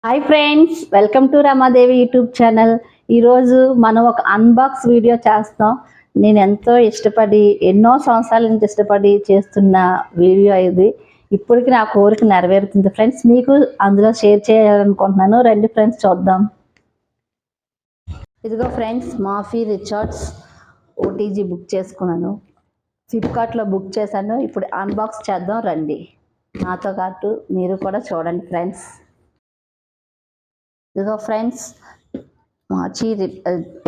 Hi friends, welcome to Ramadevi YouTube channel. ఈరోజు మనం ఒక అన్బాక్స్ వీడియో చేస్తాం. నేను ఎంతో ఇష్టపడి ఎన్నో సంవత్సరాల నుంచి ఇష్టపడి చేస్తున్న వీడియో ఇది. ఇప్పటికి నా కోరిక నెరవేరుతుంది ఫ్రెండ్స్. మీకు అందులో షేర్ చేయాలనుకుంటున్నాను. రండి ఫ్రెండ్స్, చూద్దాం. ఇదిగో ఫ్రెండ్స్, మాఫీ రిచార్డ్స్ ఓటీజీ బుక్ చేసుకున్నాను. ఫ్లిప్కార్ట్లో బుక్ చేశాను. ఇప్పుడు అన్బాక్స్ చేద్దాం రండి. నాతో పాటు మీరు కూడా చూడండి ఫ్రెండ్స్. ఇదిగో ఫ్రెండ్స్, మాచి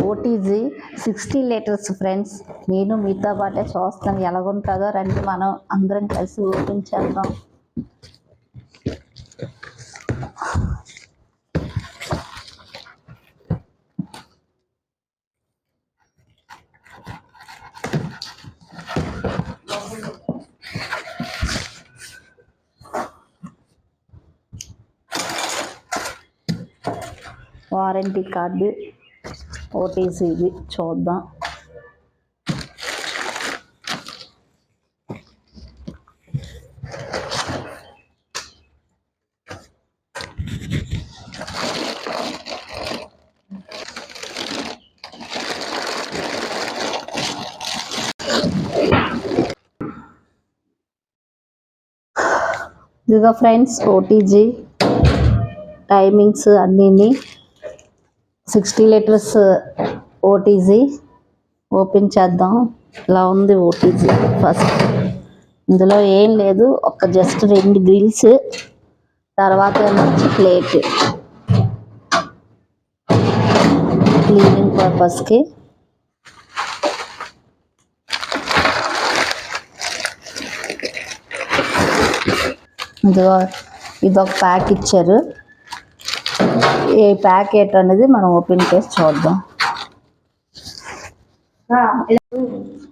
ఓటీజీ 60 లీటర్స్ ఫ్రెండ్స్. నేను మీతో పాటే చూస్తాను ఎలాగుంటుందో. రండి మనం అందరం కలిసి ఓపెన్ చేద్దాం. వారంటీ కార్డు ఓటీసీది చూద్దాం. ఇదిగో ఫ్రెండ్స్, ఓటీజీ టైమింగ్స్ అన్నీ 60 లీటర్స్ ఓటీజీ ఓపెన్ చేద్దాం. ఇలా ఉంది ఓటీజీ. ఫస్ట్ ఇందులో ఏం లేదు, ఒక జస్ట్ 2 గ్రిల్స్, తర్వాత ప్లేట్ క్లీనింగ్ పర్పస్కి. ఇదిగో ఇదొక ప్యాక్ ఇచ్చారు. ఏ ప్యాకెట్ అనేది మనం ఓపెన్ చేసి చూద్దాం.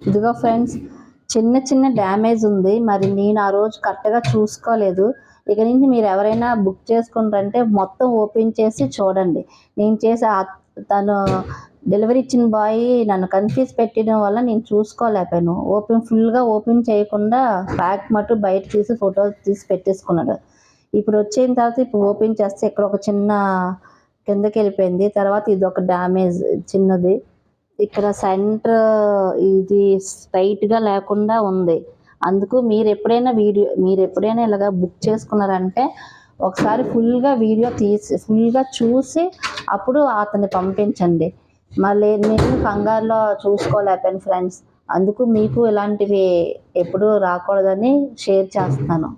ఇదిగో ఫ్రెండ్స్, చిన్న చిన్న డ్యామేజ్ ఉంది. మరి నేను ఆ రోజు కరెక్ట్గా చూసుకోలేదు. ఇక నుంచి మీరు ఎవరైనా బుక్ చేసుకుంటారంటే మొత్తం ఓపెన్ చేసి చూడండి. నేను చేసే తను డెలివరీ ఇచ్చిన బాయ్ నన్ను కన్ఫ్యూజ్ పెట్టడం వల్ల నేను చూసుకోలేకపోయాను. ఫుల్గా ఓపెన్ చేయకుండా ప్యాక్ మటు బయట తీసి ఫోటో తీసి పెట్టేసుకున్నాడు. ఇప్పుడు వచ్చిన తర్వాత ఇప్పుడు ఓపెన్ చేస్తే ఇక్కడ ఒక చిన్న కిందకి వెళ్ళిపోయింది. తర్వాత ఇది ఒక డ్యామేజ్ చిన్నది. ఇక్కడ సెంటర్ ఇది స్ట్రైట్గా లేకుండా ఉంది. అందుకు మీరు ఎప్పుడైనా ఇలాగ బుక్ చేసుకున్నారంటే ఒకసారి ఫుల్గా చూసి అప్పుడు అతన్ని పంపించండి. మళ్ళీ నేను కంగారులో చూసుకోలేకపోయాను ఫ్రెండ్స్. అందుకు మీకు ఇలాంటివి ఎప్పుడూ రాకూడదని షేర్ చేస్తాను.